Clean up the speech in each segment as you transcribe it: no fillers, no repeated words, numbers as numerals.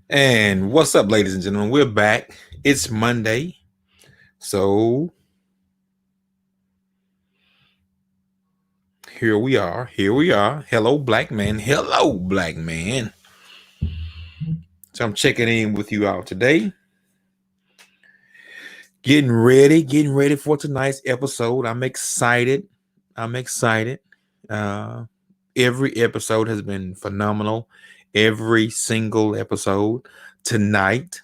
And what's up, ladies and gentlemen? We're back. It's Monday. So here we are. Here we are. Hello, black man. Hello, black man. So I'm checking in with you all today. Getting ready for tonight's episode. I'm excited. I'm excited. Uh, every episode has been phenomenal. Every single episode. Tonight,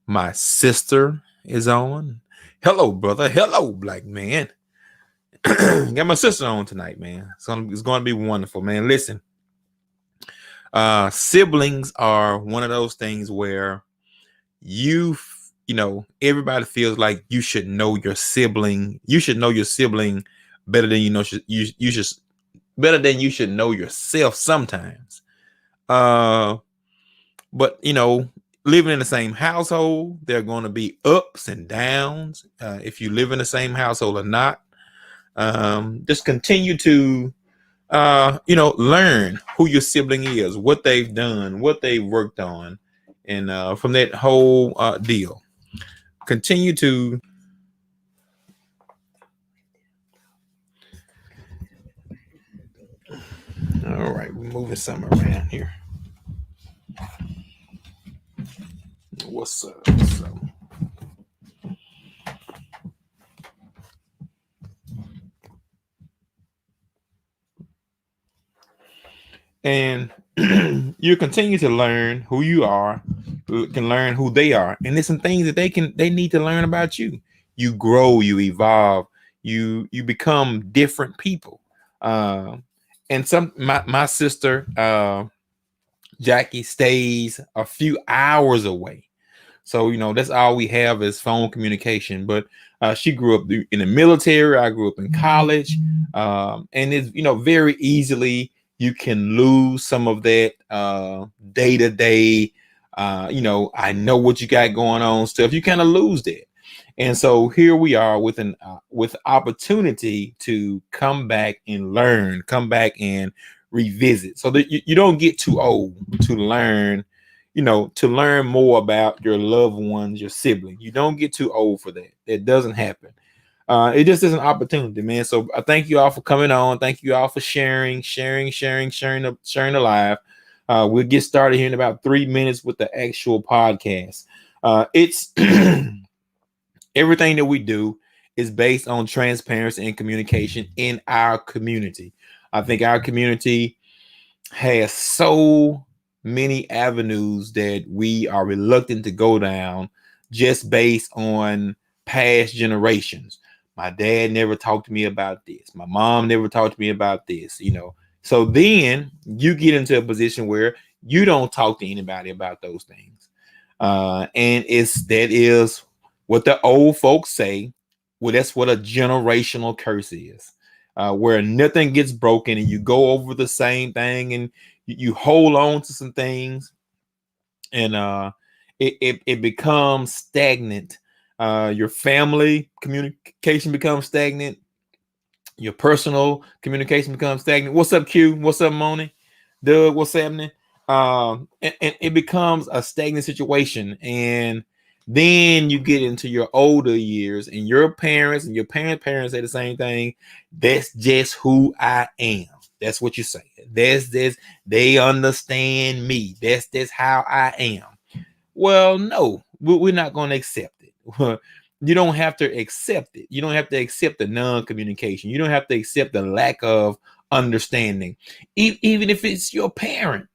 my sister is on. Hello, brother. Hello, black man. Got my sister on tonight, man. It's gonna be wonderful, man. Listen, siblings are one of those things where everybody feels like you should know your sibling. You should know your sibling better than you should better than you should know yourself sometimes. Uh, but living in the same household, there are going to be ups and downs. If you live in the same household or not, just continue to learn who your sibling is, what they've done, what they've worked on, and from that whole deal, continue to. All right, we're moving something around here. What's up? What's up? And you continue to learn who you are, can learn who they are, and there's some things that they need to learn about you. You grow, you evolve, you become different people. And my sister Jackie stays a few hours away, so that's all we have is phone communication. But she grew up in the military. I grew up in college, and it's very easily you can lose some of that day to day. I know what you got going on stuff. You kind of lose that, and so here we are with with opportunity to come back and learn, come back and revisit, so that you don't get too old to learn to learn more about your loved ones, your sibling. You don't get too old for that. That doesn't happen. It just is an opportunity, man. So I thank you all for coming on. Thank you all for sharing the live. We'll get started here in about 3 minutes with the actual podcast. It's everything that we do is based on transparency and communication in our community. I think our community has so many avenues that we are reluctant to go down just based on past generations. My dad never talked to me about this. My mom never talked to me about this. So then you get into a position where you don't talk to anybody about those things. And that is what the old folks say. Well, that's what a generational curse is. Where nothing gets broken and you go over the same thing and you hold on to some things, and it becomes stagnant. Your family communication becomes stagnant. Your personal communication becomes stagnant. What's up, Q? What's up, Moni? Doug, what's happening? And it becomes a stagnant situation. And then you get into your older years, and your parents and your parents say the same thing. That's just who I am. That's what you say. That's this. They understand me. That's how I am. Well, no, we're not going to accept it. You don't have to accept it. You don't have to accept the non-communication. You don't have to accept the lack of understanding, even if it's your parent.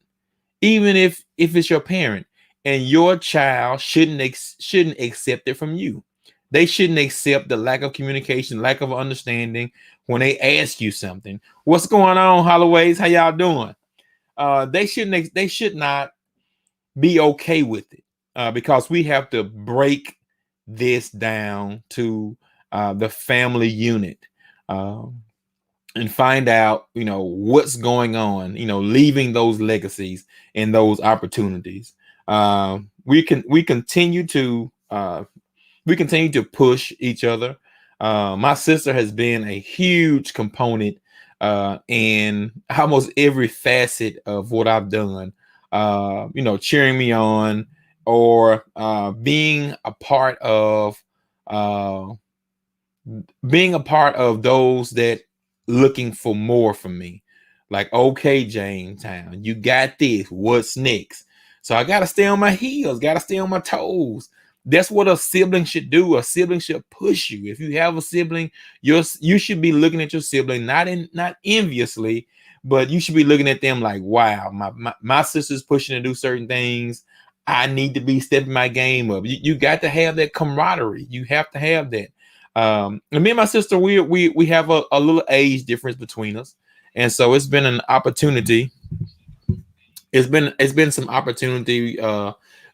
Even if it's your parent, and your child shouldn't accept it from you. They shouldn't accept the lack of communication, lack of understanding when they ask you something. What's going on, Holloways? How y'all doing? They should not be okay with it, because we have to break this down to the family unit, and find out, what's going on, leaving those legacies and those opportunities. We continue to push each other. My sister has been a huge component in almost every facet of what I've done. cheering me on, or being a part of uh, those that looking for more from me. Like, okay, Jamestown, you got this. What's next? So I gotta stay on my heels, gotta stay on my toes. That's what a sibling should do. A sibling should push you. If you have a sibling, you should be looking at your sibling not enviously, but you should be looking at them like, wow, my sister's pushing to do certain things. I need to be stepping my game up. You got to have that camaraderie. You have to have that. And me and my sister, we have a little age difference between us, and so it's been an opportunity. It's been some opportunity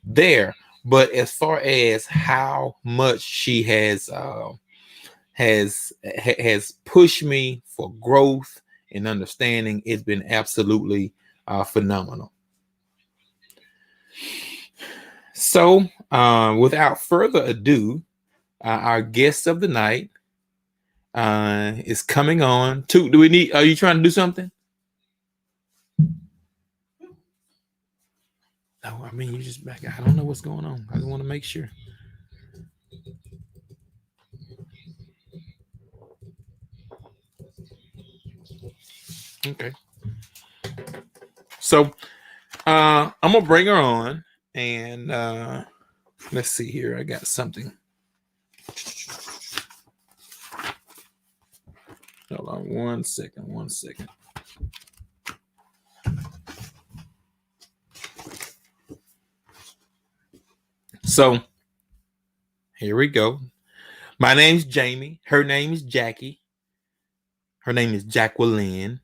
there. But as far as how much she has pushed me for growth and understanding, it's been absolutely phenomenal. So, without further ado, our guest of the night is coming on. Are you trying to do something? No, I mean, you just back. I don't know what's going on. I just want to make sure. Okay. So, I'm gonna bring her on, and let's see here. I got something. Hold on one second. So here we go. My name's Jamie. Her name is Jackie. Her name is Jacqueline.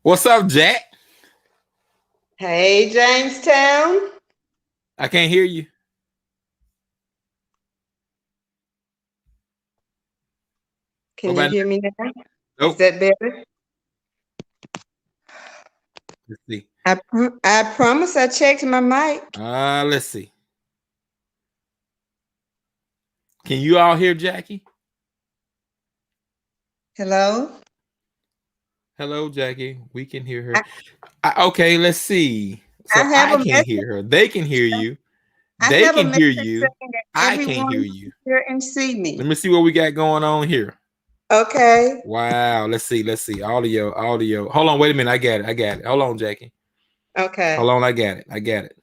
What's up, Jack? Hey, Jamestown. I can't hear you. Can you hear me now? Nope. Is that better? Let's see. I promise I checked my mic. Let's see. Can you all hear Jackie? Hello? Hello, Jackie. We can hear her. Okay, let's see. So I can't hear her. They can hear you. They can hear you. I can't hear you. Hear and see me. Let me see what we got going on here. Okay. Wow. Let's see. Audio. Hold on. Wait a minute. I got it. Hold on, Jackie. Okay. Hold on. I got it.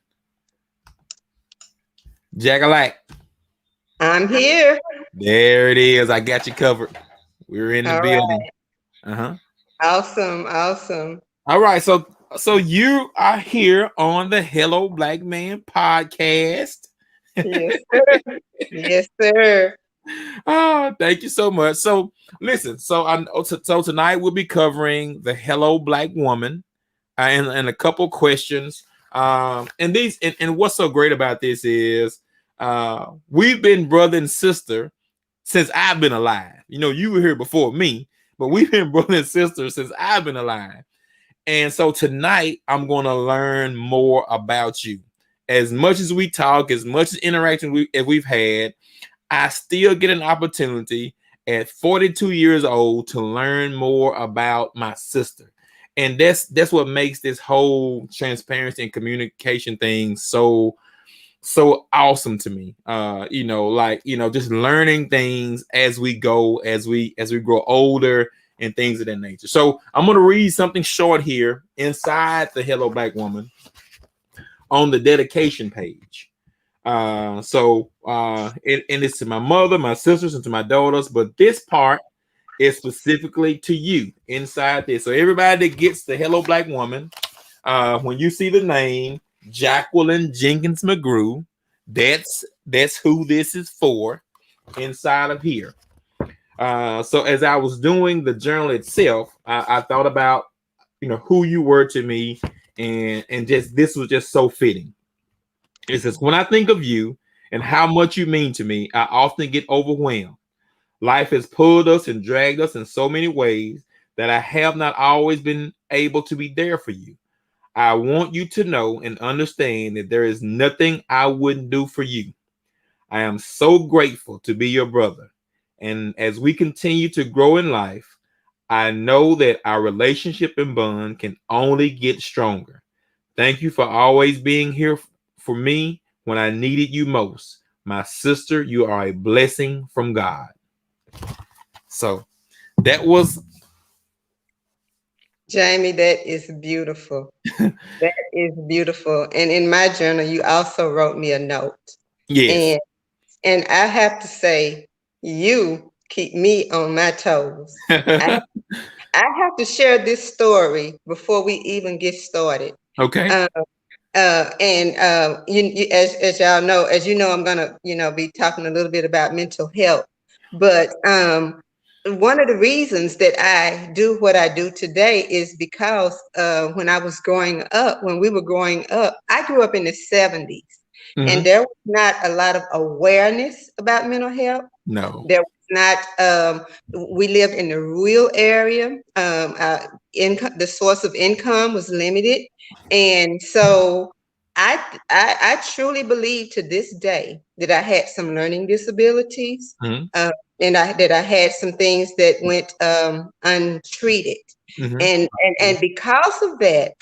Jack-a-lack. I'm here. There it is. I got you covered. We're in the building. Right. Awesome. All right. So you are here on the Hello Black Man podcast. Yes, sir. Yes, sir. Oh, thank you so much. So listen, so tonight we'll be covering the Hello Black Woman and a couple questions. And what's so great about this is we've been brother and sister since I've been alive. You were here before me, but we've been brother and sister since I've been alive. And so tonight I'm going to learn more about you. As much as we talk, as much as interaction we've had, I still get an opportunity at 42 years old to learn more about my sister. And that's what makes this whole transparency and communication thing so awesome to me. Just learning things as we go, as we grow older and things of that nature. So I'm going to read something short here inside the Hello Black Woman on the dedication page. And it's to my mother, my sisters, and to my daughters, but this part is specifically to you inside this. So everybody that gets the Hello Black Woman, when you see the name Jacqueline Jenkins McGrew, that's who this is for inside of here. So as I was doing the journal itself, I thought about who you were to me, and just this was just so fitting. It says, when I think of you and how much you mean to me, I often get overwhelmed. Life has pulled us and dragged us in so many ways that I have not always been able to be there for you. I want you to know and understand that there is nothing I wouldn't do for you. I am so grateful to be your brother. And as we continue to grow in life, I know that our relationship and bond can only get stronger. Thank you for always being here for me when I needed you most. My sister, you are a blessing from God. So that was Jamie, that is beautiful. That is beautiful. And in my journal, you also wrote me a note. yes. And I have to say, you keep me on my toes. I have to share this story before we even get started. Okay. As y'all know, as you know, I'm gonna, be talking a little bit about mental health. But one of the reasons that I do what I do today is because when we were growing up, I grew up in the 70s, and there was not a lot of awareness about mental health. No. There was not. We lived in the rural area. The source of income was limited, and so I truly believe to this day that I had some learning disabilities, and that I had some things that went untreated, and because of that,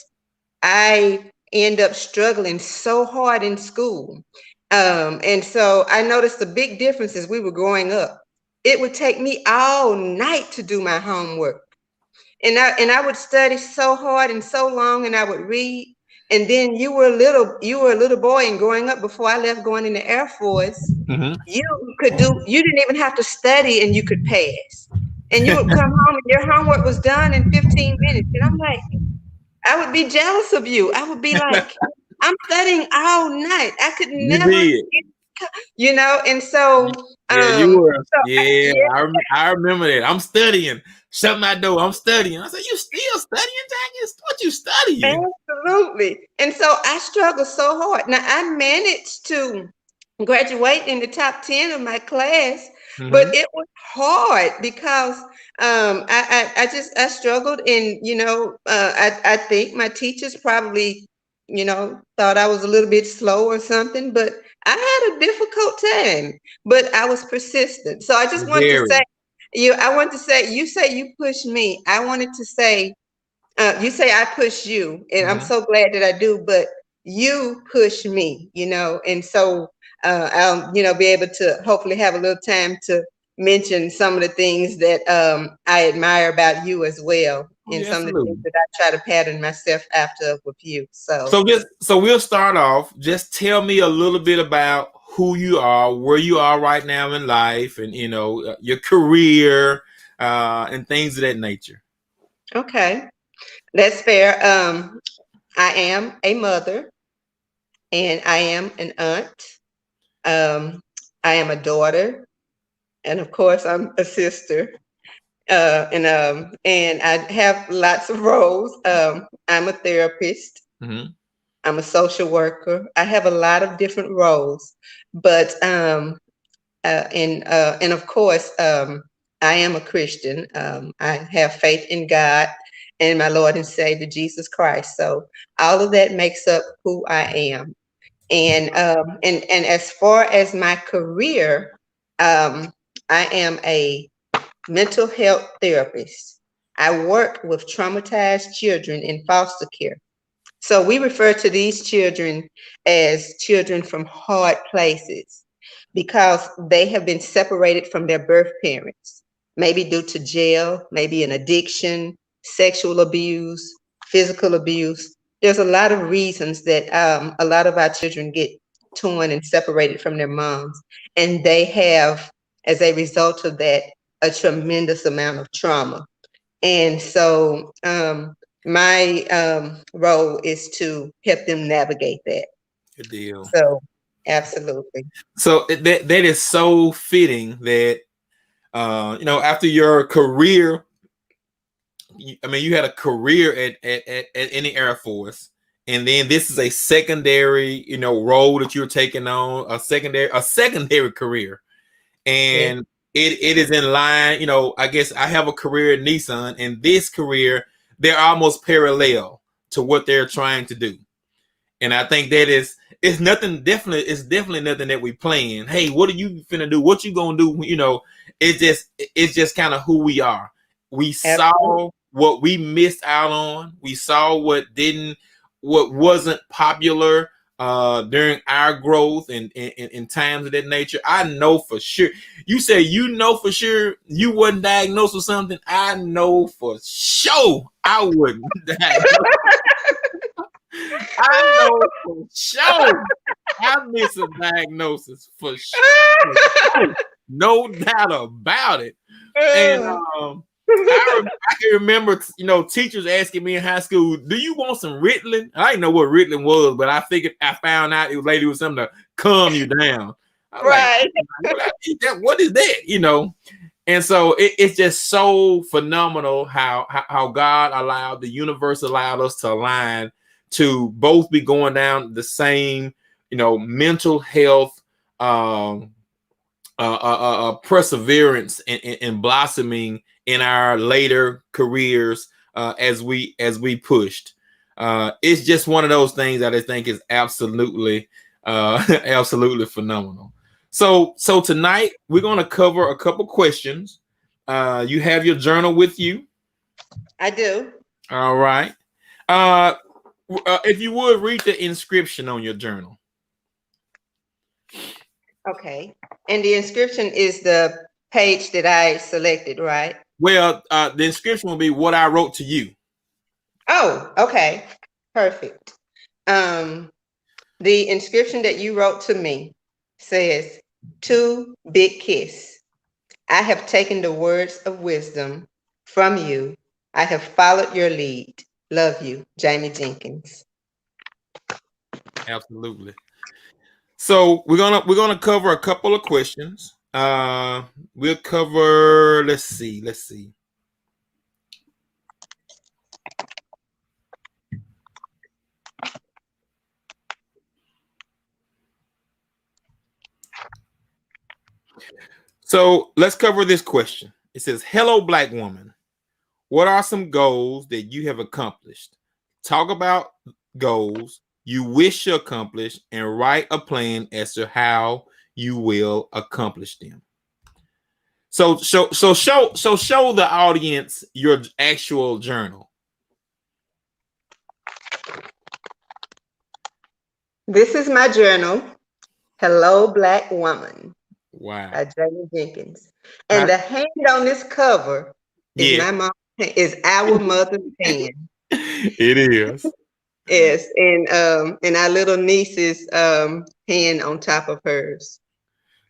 I end up struggling so hard in school. And so I noticed the big difference as we were growing up. It would take me all night to do my homework. And I would study so hard and so long, and I would read. And then you were a little boy, and growing up before I left going in the Air Force, you didn't even have to study and you could pass. And you would come home and your homework was done in 15 minutes. And I'm like, I would be jealous of you. I would be like, I'm studying all night. I could never, and so. You were. I remember that. I'm studying. Shut my door. I'm studying. I said, you still studying, Jackie? What you studying? Absolutely. And so I struggled so hard. Now, I managed to graduate in the top 10 of my class, but it was hard because I struggled, and I think my teachers probably thought I was a little bit slow or something, but I had a difficult time, but I was persistent. So I just wanted to say, you say you pushed me. I wanted to say, you say I push you, and I'm so glad that I do, but you push me, and so I'll, be able to hopefully have a little time to mention some of the things that I admire about you as well, and some of the things that I try to pattern myself after with you. So we'll start off. Just tell me a little bit about who you are, where you are right now in life, and your career and things of that nature. Okay, that's fair. I am a mother, and I am an aunt. I am a daughter, and of course, I'm a sister. And I have lots of roles. I'm a therapist. I'm a social worker. I have a lot of different roles, but and of course, I am a Christian. I have faith in God and my Lord and Savior Jesus Christ. So all of that makes up who I am. And as far as my career, I am a mental health therapist. I work with traumatized children in foster care. So we refer to these children as children from hard places because they have been separated from their birth parents, maybe due to jail, maybe an addiction, sexual abuse, physical abuse. There's a lot of reasons that a lot of our children get torn and separated from their moms, and they have, as a result of that, a tremendous amount of trauma. And so my role is to help them navigate that. Good deal. So absolutely. So that is so fitting that after your career, you had a career in the Air Force, and then this is a secondary role that you're taking on, a secondary career, and it is in line. I guess I have a career at Nissan, and this career, they're almost parallel to what they're trying to do. And I think that it's definitely nothing that we plan. Hey, what are you finna do? What you gonna do? It's just kind of who we are. We Absolutely. saw what we missed out on. We saw what wasn't popular during our growth and in times of that nature. I know for sure. You say you know for sure you wasn't diagnosed with something. I know for sure I wouldn't diagnose. I know for sure I miss a diagnosis for sure. No doubt about it. And I can remember, teachers asking me in high school, "Do you want some Ritalin?" I didn't know what Ritalin was, but I figured I found out it was lady with something to calm you down. I was Right. like, what is that? And so it's just so phenomenal how God allowed, the universe allowed us to align to both be going down the same, mental health, perseverance and blossoming in our later careers as we pushed. It's just one of those things that I think is absolutely absolutely phenomenal. So tonight we're going to cover a couple questions. You have your journal with you. I do. All right. If you would read the inscription on your journal. Okay. And the inscription is the page that I selected, right? Well, the inscription will be what I wrote to you. Oh, okay. Perfect. The inscription that you wrote to me says, "To Big Kiss. I have taken the words of wisdom from you. I have followed your lead. Love you, Jamie Jenkins." Absolutely. So we're gonna cover a couple of questions. We'll cover. Let's see. So let's cover this question. It says, "Hello, Black woman. What are some goals that you have accomplished? Talk about goals you wish to accomplish and write a plan as to how you will accomplish them." So show the audience your actual journal. This is my journal. "Hello, Black Woman" Wow. by Jamie Jenkins. And the hand on this cover is my mom, is our mother's hand. It is. Yes, and our little niece's hand on top of hers.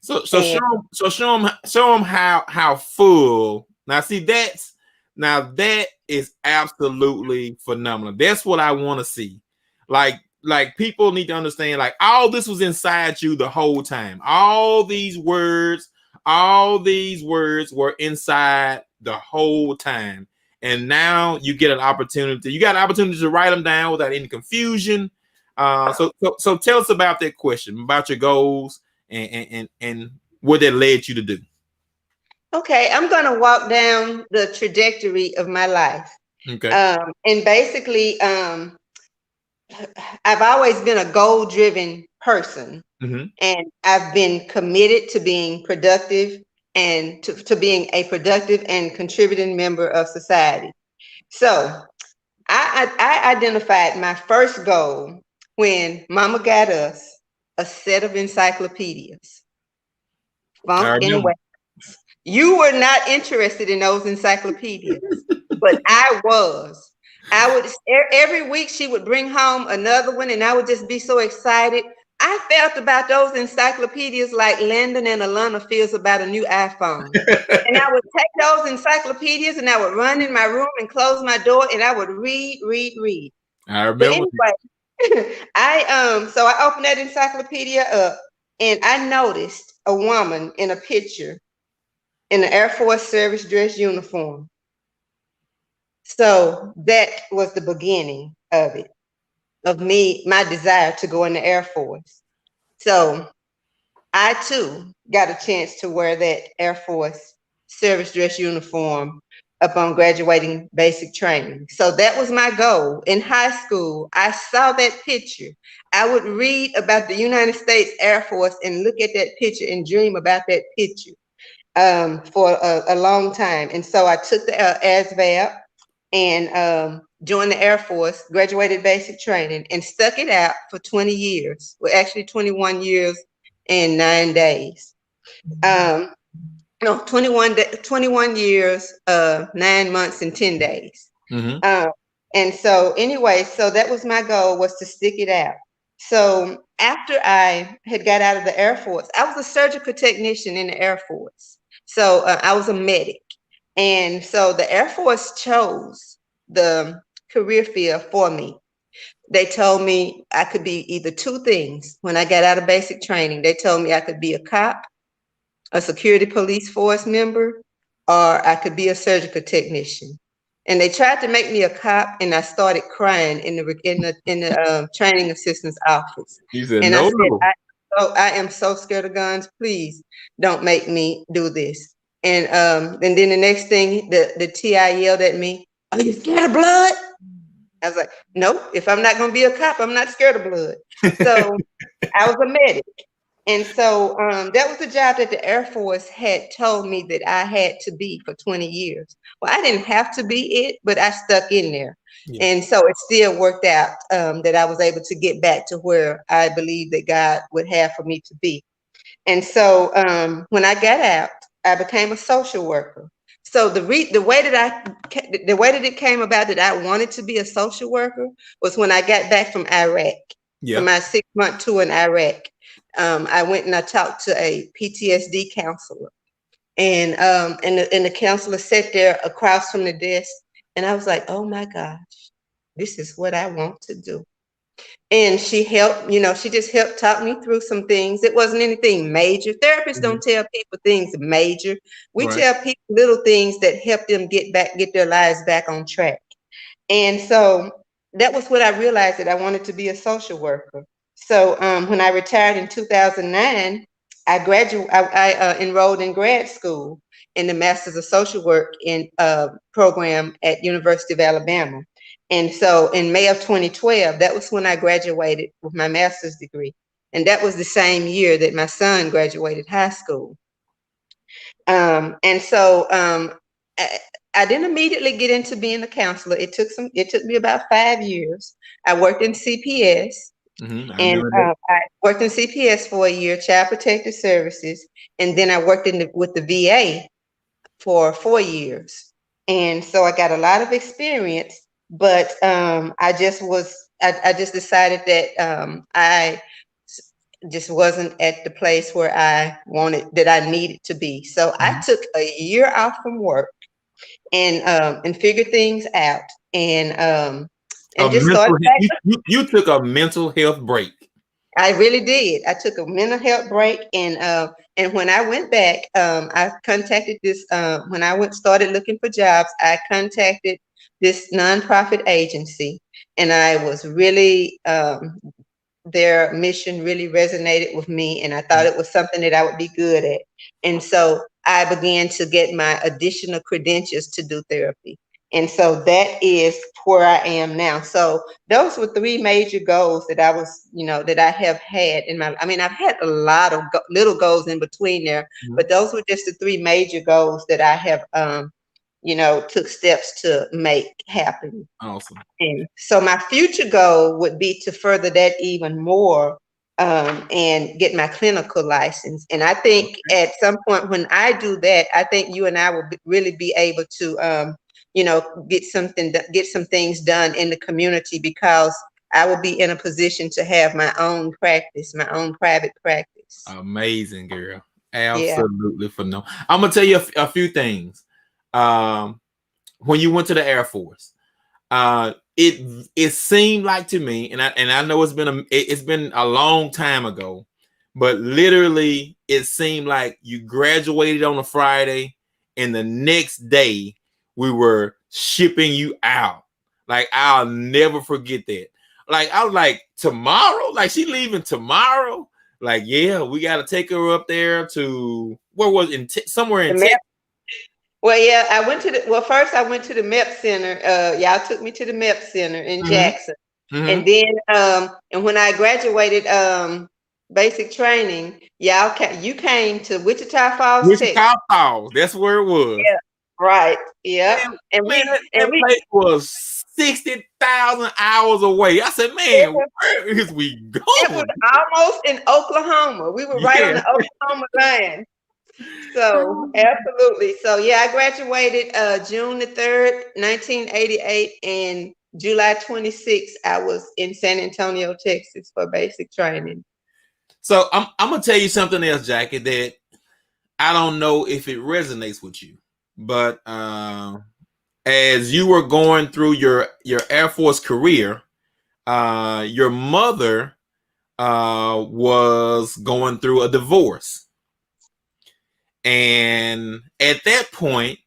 So show them how full. Now see that is absolutely phenomenal. That's what I want to see. Like people need to understand, like, all this was inside you the whole time. All these words were inside the whole time. And now you get an opportunity. You got an opportunity to write them down without any confusion. So tell us about that question, about your goals and what that led you to do. Okay, I'm going to walk down the trajectory of my life. Okay. And basically, I've always been a goal-driven person. Mm-hmm. And I've been committed to being productive and to being a productive and contributing member of society. So I identified my first goal when Mama got us a set of encyclopedias. Funk and Wax. You were not interested in those encyclopedias, but I was. Every week she would bring home another one, and I would just be so excited. I felt about those encyclopedias like Landon and Alana feels about a new iPhone. And I would take those encyclopedias and I would run in my room and close my door and I would read. I remember. But anyway, so I opened that encyclopedia up and I noticed a woman in a picture in the Air Force service dress uniform. So that was the beginning of it, of my desire to go in the Air Force. So I too got a chance to wear that Air Force service dress uniform upon graduating basic training. So that was my goal. In high school, I saw that picture. I would read about the United States Air Force and look at that picture and dream about that picture. for a long time. And so I took the ASVAB and joined the Air Force, graduated basic training, and stuck it out for 20 years. Well, actually 21 years and 9 days. No, 21 years, 9 months and 10 days. And so anyway, so that was my goal, was to stick it out. So after I had got out of the Air Force, I was a surgical technician in the Air Force. So I was a medic. And so the Air Force chose the career field for me. They told me I could be either two things. When I got out of basic training, they told me I could be a cop, a security police force member, or I could be a surgical technician. And they tried to make me a cop, and I started crying in the training assistant's office. You said, and no. I am so scared of guns. Please don't make me do this. And then the next thing, the TI yelled at me, "Are you scared of blood?" I was like, "Nope. If I'm not going to be a cop, I'm not scared of blood." So I was a medic. And so that was the job that the Air Force had told me that I had to be for 20 years. Well, I didn't have to be it, but I stuck in there. Yeah. And so it still worked out that I was able to get back to where I believed that God would have for me to be. And so when I got out, I became a social worker. So the way that it came about that I wanted to be a social worker was when I got back from Iraq, from my 6-month tour in Iraq. I went and I talked to a PTSD counselor, and the counselor sat there across from the desk, and I was like, "Oh my gosh, this is what I want to do." And she helped, she just helped talk me through some things. It wasn't anything major. Therapists don't tell people things major. We tell people little things that help them get their lives back on track. And so that was what I realized, that I wanted to be a social worker. So when I retired in 2009, I enrolled in grad school in the Masters of Social Work program at University of Alabama. And so in May of 2012, that was when I graduated with my master's degree. And that was the same year that my son graduated high school. And so I didn't immediately get into being a counselor. It took me about 5 years. I worked in CPS. I worked in CPS for a year, Child Protective Services, and then I worked with the VA for 4 years. And so I got a lot of experience, but I just decided that I just wasn't at the place where I needed to be. So I took a year off from work and figured things out, and just started back. You took a mental health break. I really did. I took a mental health break, and when I went back, I contacted this. When I started looking for jobs, I contacted this nonprofit agency, and I was really their mission really resonated with me, and I thought it was something that I would be good at. And so I began to get my additional credentials to do therapy. And so that is where I am now. So those were 3 major goals that that I have had in my, I've had a lot of little goals in between there, but those were just the 3 major goals that I have, took steps to make happen. Awesome. And so my future goal would be to further that even more, and get my clinical license. And I think at some point when I do that, I think you and I will really be able to, get some things done in the community, because I will be in a position to have my own practice, my own private practice. Amazing, girl. Absolutely phenomenal. I'm gonna tell you a few things. When you went to the Air Force, it seemed like to me, and I know it's been a long time ago, but literally it seemed like you graduated on a Friday, and the next day we were shipping you out. Like, I'll never forget that. Like, I was like, tomorrow? Like, she leaving tomorrow? Like, yeah, we got to take her up there to, where was it? Somewhere in Texas. Well, yeah, first I went to the MEP Center. Y'all took me to the MEP Center in Jackson. And then, and when I graduated, basic training, you came to Wichita Falls, Texas. Wichita Falls. That's where it was. Yeah. Right. Yep. Man, And man, we and that we place was 60,000 hours away. I said, man, where is we it was going? almost in Oklahoma. We were right on Yeah. the Oklahoma line. So absolutely. So yeah, I graduated June the 3rd, 1988, and July 26th, I was in San Antonio, Texas for basic training. So I'm gonna tell you something else, Jackie, that I don't know if it resonates with you, but as you were going through your Air Force career, your mother was going through a divorce, and at that point,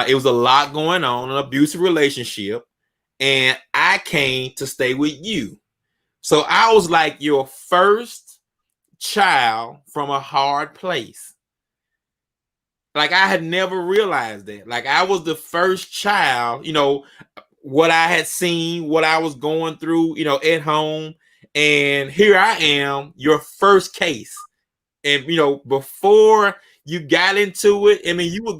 it was a lot going on, an abusive relationship, and I came to stay with you. So I was like your first child from a hard place. Like I had never realized that. Like I was the first child, what I had seen, what I was going through, at home. And here I am, your first case. And before you got into it, I mean, you were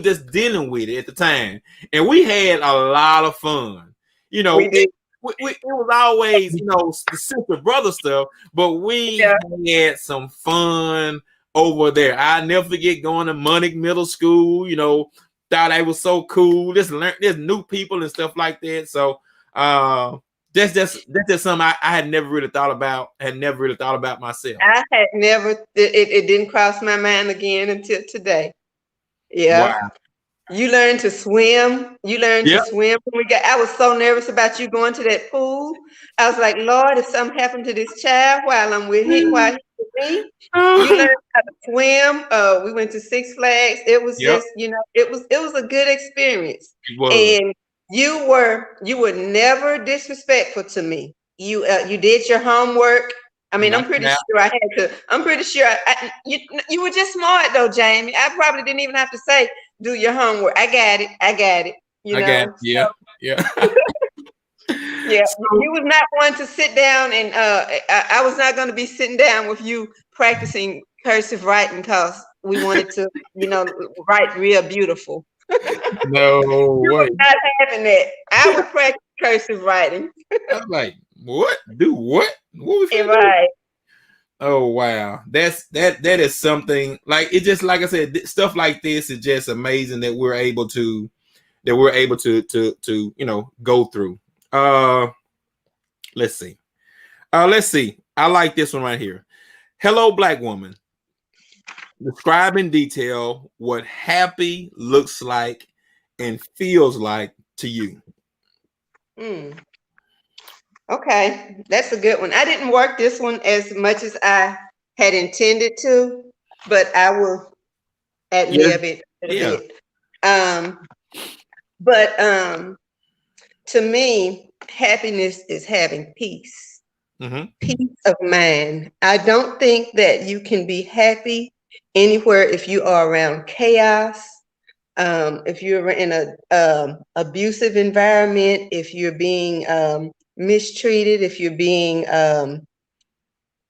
just dealing with it at the time. And we had a lot of fun. We did. It was always, the sister brother stuff, but we had some fun over there. I'll never forget going to Munich Middle School, thought I was so cool. Just learn, there's new people and stuff like that. So that's just something I had never really thought about, myself. I had never, it didn't cross my mind again until today. Yeah. Wow. You learned to swim. To swim. I was so nervous about you going to that pool. I was like, Lord, if something happened to this child while I'm with him, while he's with me. You learned how to swim. We went to Six Flags. It was just, it was a good experience. And you were never disrespectful to me. You did your homework. I mean, I'm pretty sure I had to. I'm pretty sure you were just smart though, Jamie. I probably didn't even have to say do your homework. I got it. Yeah. Yeah. You was not one to sit down and I was not going to be sitting down with you practicing cursive writing because we wanted to, write real beautiful. No way. Not having that. I would practice cursive writing. I'm like, what? Do what? What was right? Oh wow, that is something. Like it just, like I said, stuff like this is just amazing that we're able to go through. Let's see. I like this one right here. Hello, Black woman. Describe in detail what happy looks like and feels like to you. Okay, that's a good one. I didn't work this one as much as I had intended to, but I will ad-lib it a bit. But to me, happiness is having peace. Peace of mind. I don't think that you can be happy anywhere if you are around chaos. If you're in a abusive environment, if you're being mistreated, if you're being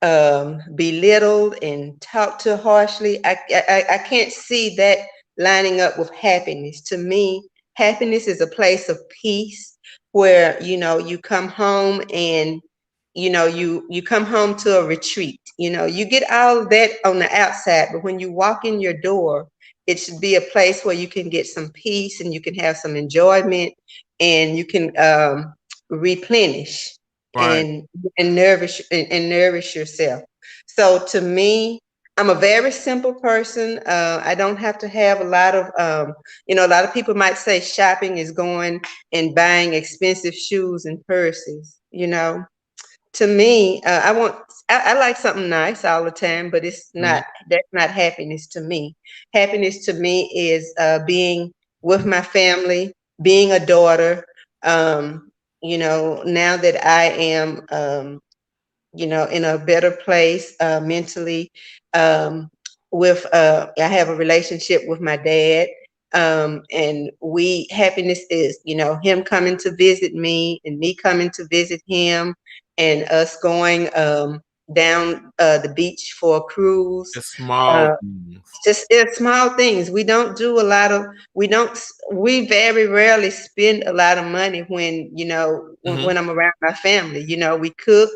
belittled and talked to harshly, I can't see that lining up with happiness. To me, happiness is a place of peace where you come home and you come home to a retreat. You get all of that on the outside, but when you walk in your door, it should be a place where you can get some peace and you can have some enjoyment and you can replenish and nourish yourself. So to me, I'm a very simple person. I don't have to have a lot of, a lot of people might say shopping is going and buying expensive shoes and purses. To me, I like something nice all the time, but it's not, that's not happiness to me. Happiness to me is being with my family, being a daughter. Now that I am, in a better place mentally, I have a relationship with my dad. And happiness is, him coming to visit me and me coming to visit him and us going, down the beach for a cruise. The small Uh, things. just it's small things. We don't do a lot of. We very rarely spend a lot of money when Mhm. when I'm around my family. We cook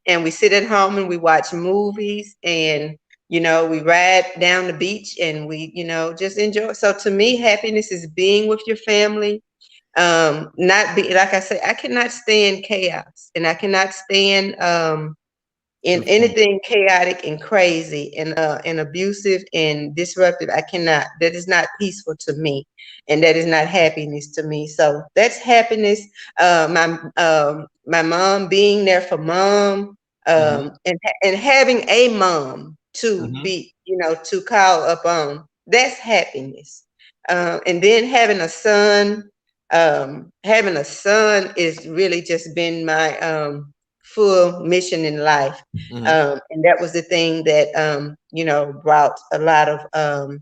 and we sit at home and we watch movies and we ride down the beach and we just enjoy. So to me, happiness is being with your family. Not be like I say, I cannot stand chaos and I cannot stand in Mhm. anything chaotic and crazy and abusive and disruptive. I cannot. That is not peaceful to me, and that is not happiness to me. So that's happiness. My mom, being there for mom, Mhm. and having a mom to Mhm. be to call up on. That's happiness. And then having a son is really just been my full mission in life. Mhm. And that was the thing that brought a lot of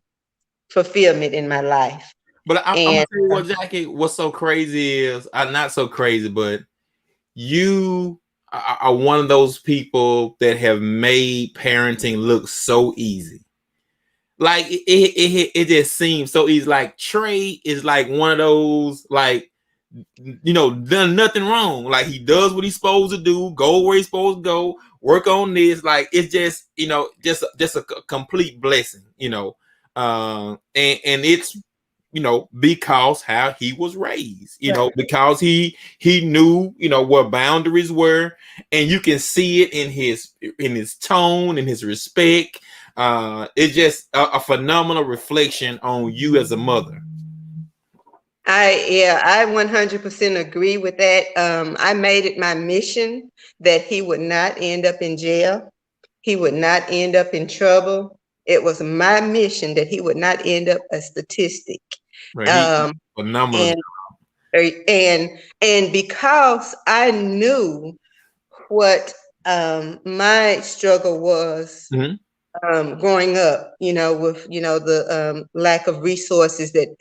fulfillment in my life. But I'm gonna And tell you what, Jackie. What's so crazy is, not so crazy, but you are one of those people that have made parenting look so easy. Like it just seems so easy. Like Trey is like one of those, like, done nothing wrong. Like he does what he's supposed to do, go where he's supposed to go, work on this. Like it's just, just a complete blessing. And it's, because how he was raised. right. Because he knew, what boundaries were, and you can see it in his tone and his respect. It's just a phenomenal reflection on you as a mother. I 100% agree with that. I made it my mission that he would not end up in jail. He would not end up in trouble. It was my mission that he would not end up a statistic. Right? He Um, phenomenal. and and because I knew what my struggle was Mhm. growing up, with the lack of resources that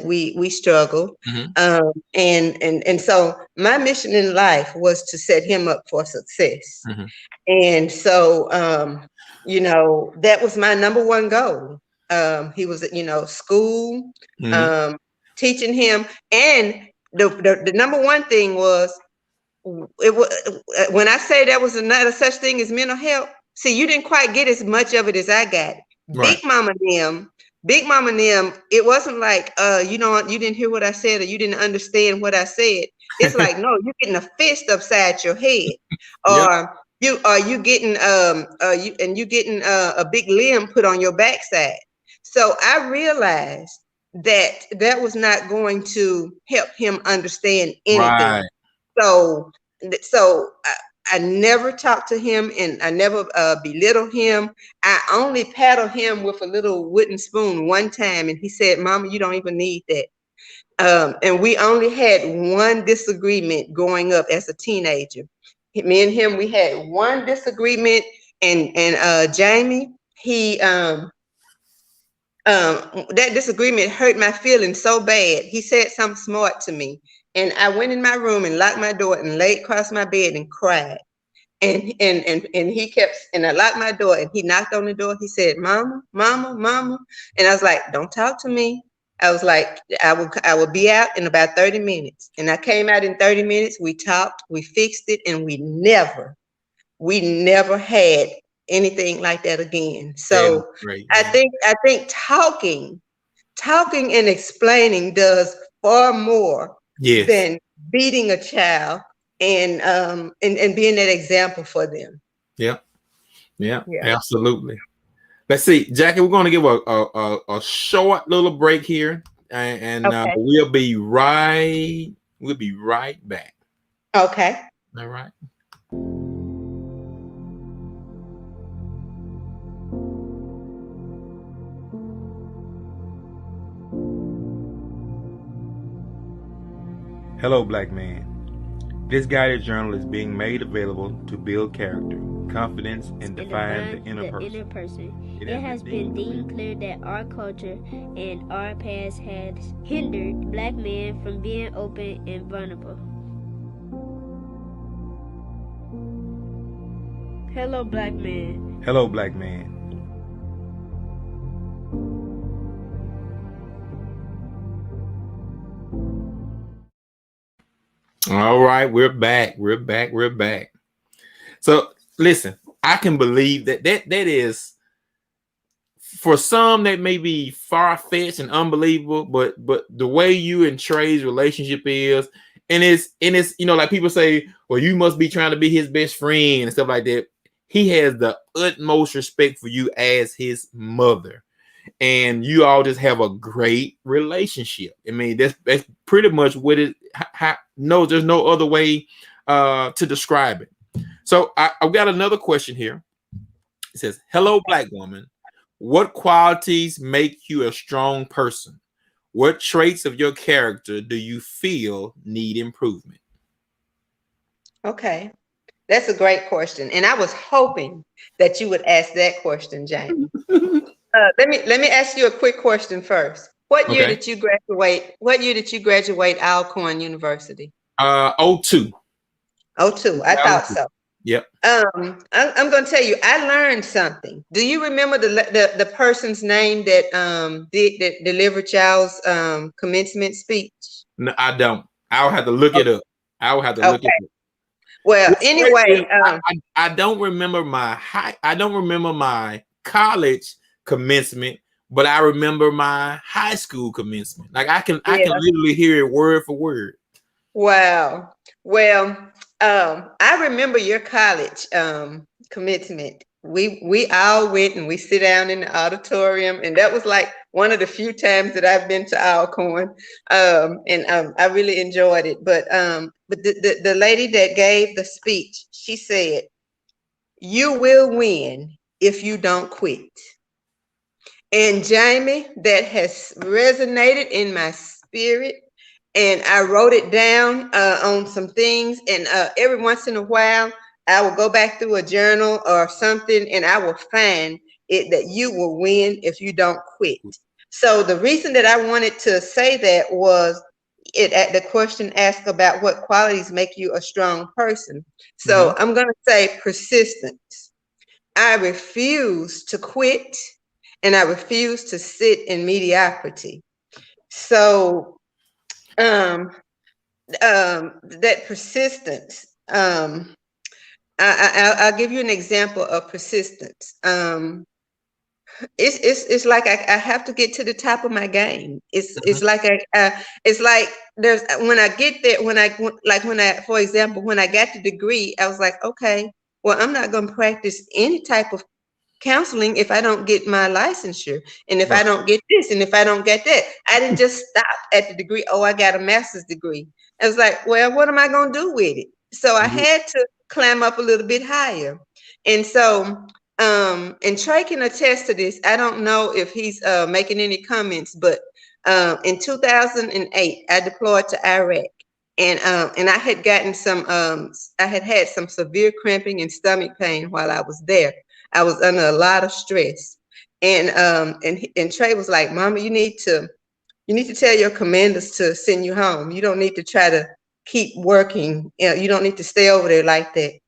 we struggle, Mhm. and so my mission in life was to set him up for success, Mhm. and so that was my number one goal. He was at school, Mhm. um, teaching him, and the number one thing was it was when I say there was another such thing as mental health. See, you didn't quite get as much of it as I got. Right. Big Mama them, Big Mama them. It wasn't like you didn't hear what I said or you didn't understand what I said. It's like no, you're getting a fist upside your head, Yep. or you getting you getting a big limb put on your backside. So I realized that was not going to help him understand anything. Right. So, I never talked to him and I never belittled him. I only paddled him with a little wooden spoon one time, and he said, "Mama, you don't even need that." And we only had one disagreement growing up as a teenager. Me and him, we had one disagreement, and Jamie, he that disagreement hurt my feelings so bad. He said something smart to me, and I went in my room and locked my door and laid across my bed and cried. And he kept, and I locked my door and he knocked on the door. He said, "Mama, Mama, Mama," and I was like, "Don't talk to me." I was like, "I will be out in about 30 minutes." And I came out in 30 minutes. We talked, we fixed it, and we never had anything like that again. That is So great, I man. think talking and explaining does far more Yes. than beating a child and being that example for them. Yep. Yeah. Yeah. Absolutely. Let's see, Jackie. We're going to give a short little break here, and Okay. we'll be right back. Okay. All right. Hello, black man. This guided journal is being made available to build character, confidence, and define the inner person. It has been deemed clear that our culture and our past has hindered black men from being open and vulnerable. Hello, black man. Hello, black man. All right, we're back. We're back. We're back. So listen, I can believe that is, for some that may be far-fetched and unbelievable, but the way you and Trey's relationship is, and it's like people say, well, you must be trying to be his best friend and stuff like that. He has the utmost respect for you as his mother, and you all just have a great relationship. I mean, that's pretty much what it. No, there's no other way to describe it. So I've got another question here. It says, "Hello, black woman. What qualities make you a strong person? What traits of your character do you feel need improvement?" Okay, that's a great question, and I was hoping that you would ask that question, Jamie. Let me ask you a quick question first. What year Okay. did you graduate? What year did you graduate Alcorn University? 02. 02. I thought so. Yep. I'm going to tell you, I learned something. Do you remember the person's name that delivered y'all's commencement speech? No, I don't. I'll have to look it up. I will have to look it up. Well, anyway, I don't remember my I don't remember my college commencement, but I remember my high school commencement. Like I can literally hear it word for word. Wow. Well, I remember your college commencement. We all went and we sit down in the auditorium, and that was like one of the few times that I've been to Alcorn, and I really enjoyed it. But the lady that gave the speech, she said, "You will win if you don't quit." And Jamie, that has resonated in my spirit. And I wrote it down on some things. And every once in a while, I will go back through a journal or something, and I will find it that you will win if you don't quit. So the reason that I wanted to say that was the question asked about what qualities make you a strong person. So I'm going to say persistence. I refuse to quit, and I refuse to sit in mediocrity. So that persistence, I'll give you an example of persistence. It's like I have to get to the top of my game. It's like it's like there's when I get there, for example, when I got the degree, I was like, okay, well, I'm not going to practice any type of counseling if I don't get my licensure, and if I don't get this, and if I don't get that. I didn't just stop at the degree. Oh, I got a master's degree. I was like, well, what am I going to do with it? So I had to climb up a little bit higher. And so and Trey can attest to this. I don't know if he's making any comments, but in 2008 I deployed to Iraq, and I had gotten some I had some severe cramping and stomach pain while I was there. I was under a lot of stress, and Trey was like, "Mama, you need to tell your commanders to send you home. You don't need to try to keep working. You don't need to stay over there like that."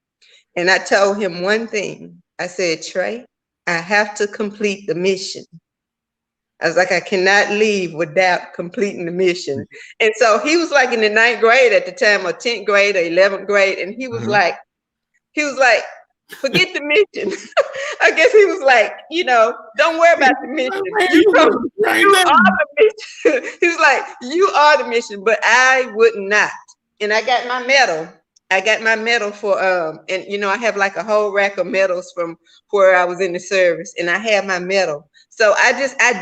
And I told him one thing. I said, "Trey, I have to complete the mission." I was like, I cannot leave without completing the mission. And so he was like in the 9th grade at the time, or 10th grade or 11th grade, and he was like, forget the mission. I guess he was like, don't worry about the mission. You are the mission. He was like, you are the mission, but I would not. And I got my medal. For and I have like a whole rack of medals from where I was in the service, and I have my medal. So I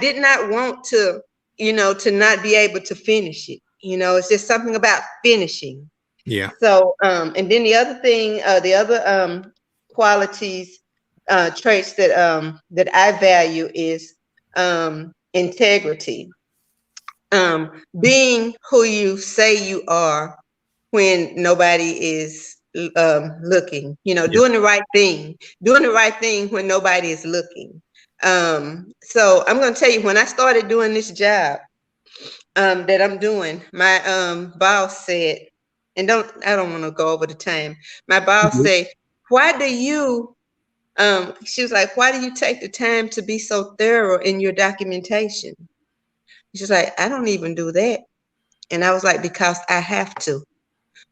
did not want to, to not be able to finish it. It's just something about finishing. Yeah. So and then the other thing, the other qualities, traits that I value is integrity. Being who you say you are when nobody is looking, doing the right thing when nobody is looking. So I'm going to tell you, when I started doing this job that I'm doing, my boss said, and I don't want to go over the time. My boss said, why do you she was like, why do you take the time to be so thorough in your documentation? She's like, I don't even do that. And I was like, because I have to,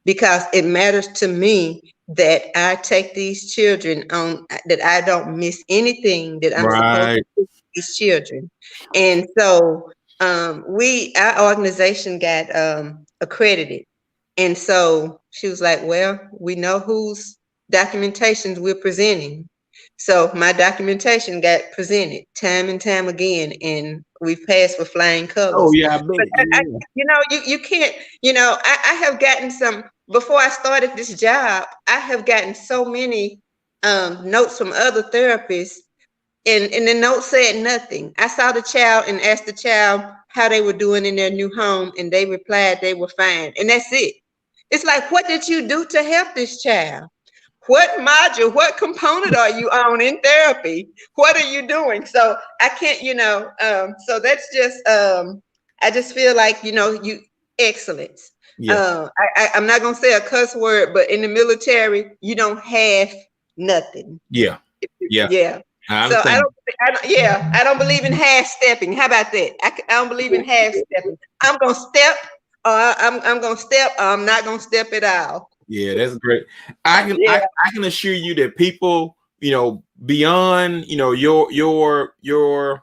because it matters to me that I take these children on, that I don't miss anything that I'm supposed to do with these children. And so our organization got accredited. And so she was like, well, we know whose documentations we're presenting. So my documentation got presented time and time again, and we've passed with flying colors. Oh yeah, I bet. But you can't, I have gotten some, before I started this job, I have gotten so many notes from other therapists, and the note said nothing. I saw the child and asked the child how they were doing in their new home, and they replied they were fine. And that's it. It's like, what did you do to help this child? What module, what component are you on in therapy? What are you doing? So I can't, so that's just, I just feel like, you excellence. Yeah. I'm not going to say a cuss word, but in the military, you don't have nothing. Yeah. Yeah. Yeah. So I don't believe in half stepping. How about that? I don't believe in half stepping. I'm going to step, or I'm going to step, or I'm not going to step at all. Yeah, that's great. I can assure you that people, beyond, your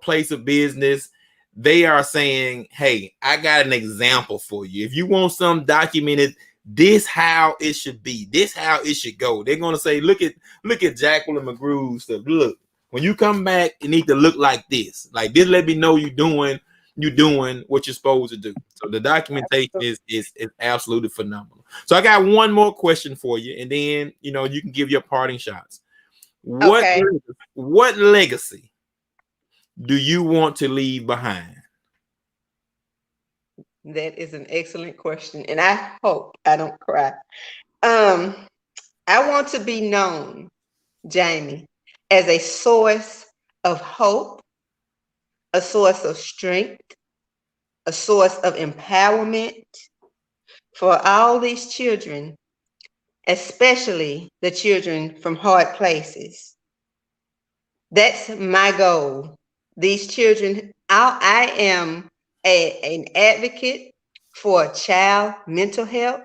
place of business, they are saying, hey, I got an example for you. If you want something documented, this how it should be. This how it should go. They're gonna say, look at Jacqueline McGrew stuff. Look, when you come back, it need to look like this. Like this, let me know you're doing what you're supposed to do. So the documentation is absolutely phenomenal. So I got one more question for you, and then you can give your parting shots. What legacy do you want to leave behind? That is an excellent question, and I hope I don't cry. I want to be known, Jamie, as a source of hope, a source of strength, a source of empowerment for all these children, especially the children from hard places. That's my goal. These children, I am an advocate for child mental health,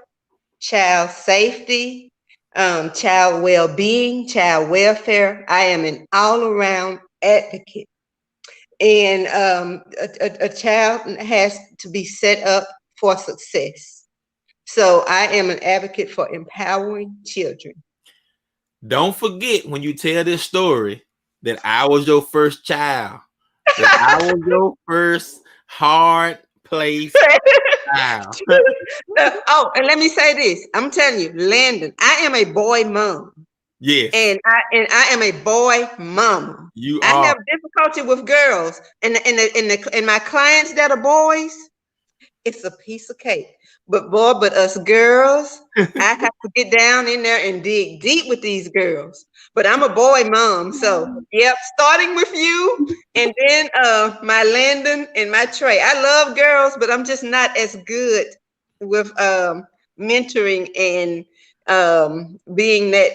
child safety, child well-being, child welfare. I am an all-around advocate. And a child has to be set up for success. So I am an advocate for empowering children. Don't forget when you tell this story that I was your first child, that I was your first hard place child. Oh, and let me say this. I'm telling you, Landon, I am a boy mom. Yes. And I am a boy mama. I have difficulty with girls, and my clients that are boys, it's a piece of cake. But us girls, I have to get down in there and dig deep with these girls. But I'm a boy mom, so yep, starting with you, and then my Landon and my Trey. I love girls, but I'm just not as good with mentoring and being that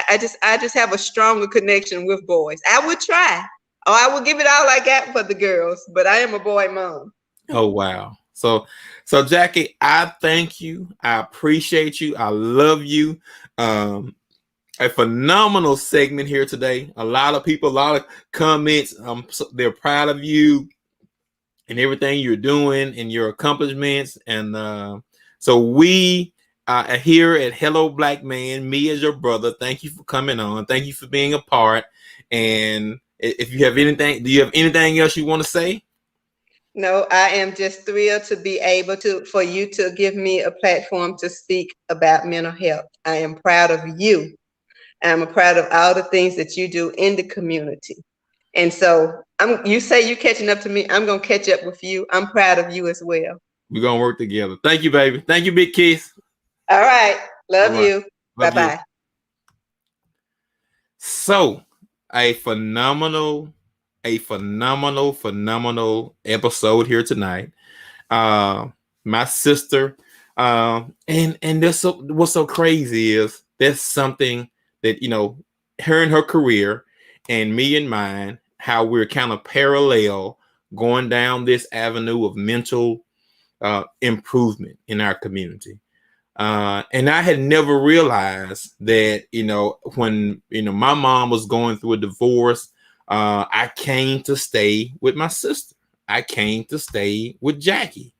I just have a stronger connection with boys. I would try, or I would give it all I got for the girls, but I am a boy mom. Oh wow. So Jackie, I thank you. I appreciate you. I love you. A phenomenal segment here today. A lot of people, a lot of comments. They're proud of you and everything you're doing and your accomplishments. And so we here at Hello Black Man, me as your brother, thank you for coming on. Thank you for being a part. And if you have anything, do you have anything else you want to say? No, I am just thrilled to be able for you to give me a platform to speak about mental health. I am proud of you. I'm proud of all the things that you do in the community. And so you say you're catching up to me. I'm going to catch up with you. I'm proud of you as well. We're going to work together. Thank you, baby. Thank you, Big Kiss. All right. Love you. Bye-bye. So a phenomenal episode here tonight. My sister, and this what's so crazy is That's something that, you know, her and her career and me and mine, how we're kind of parallel going down this avenue of mental improvement in our community. And I had never realized that, you know, when, you know, my mom was going through a divorce, I came to stay with my sister. I came to stay with Jackie.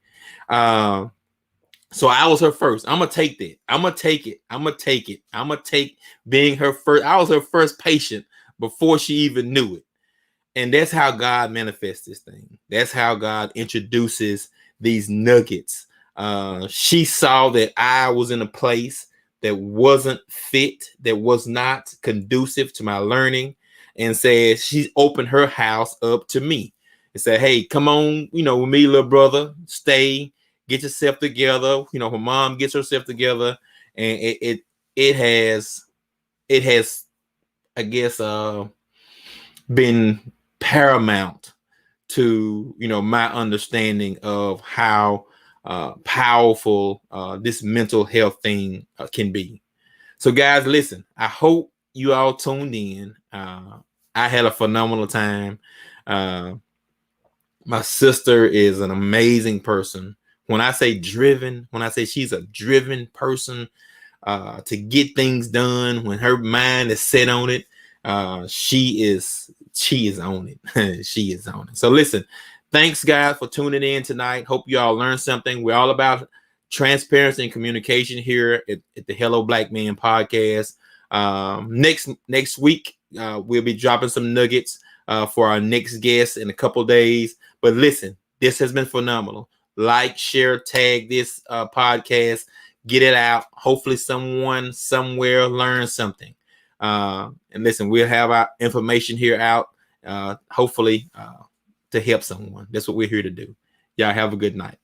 So I was her first. I'm gonna take that. I'm gonna take it. I'm gonna take it. I'm gonna take being her first. I was her first patient before she even knew it. And that's how God manifests this thing. That's how God introduces these nuggets. She saw that I was in a place that wasn't fit, that was not conducive to my learning, and said she opened her house up to me and said, "Hey, come on, you know, with me, little brother, stay, get yourself together." You know, her mom gets herself together, and it has, I guess, been paramount to, you know, my understanding of how powerful this mental health thing can be. So guys, listen, I hope you all tuned in. I had a phenomenal time. My sister is an amazing person. When I say driven, when I say she's a driven person to get things done, when her mind is set on it, she is on it. She is on it. So listen, thanks guys for tuning in tonight. Hope you all learned something. We're all about transparency and communication here at the Hello Black Man podcast. Next week, we'll be dropping some nuggets for our next guest in a couple days. But listen, this has been phenomenal. Like, share, tag this podcast, get it out. Hopefully someone somewhere learns something. And listen, we'll have our information here out, hopefully to help someone. That's what we're here to do. Y'all have a good night.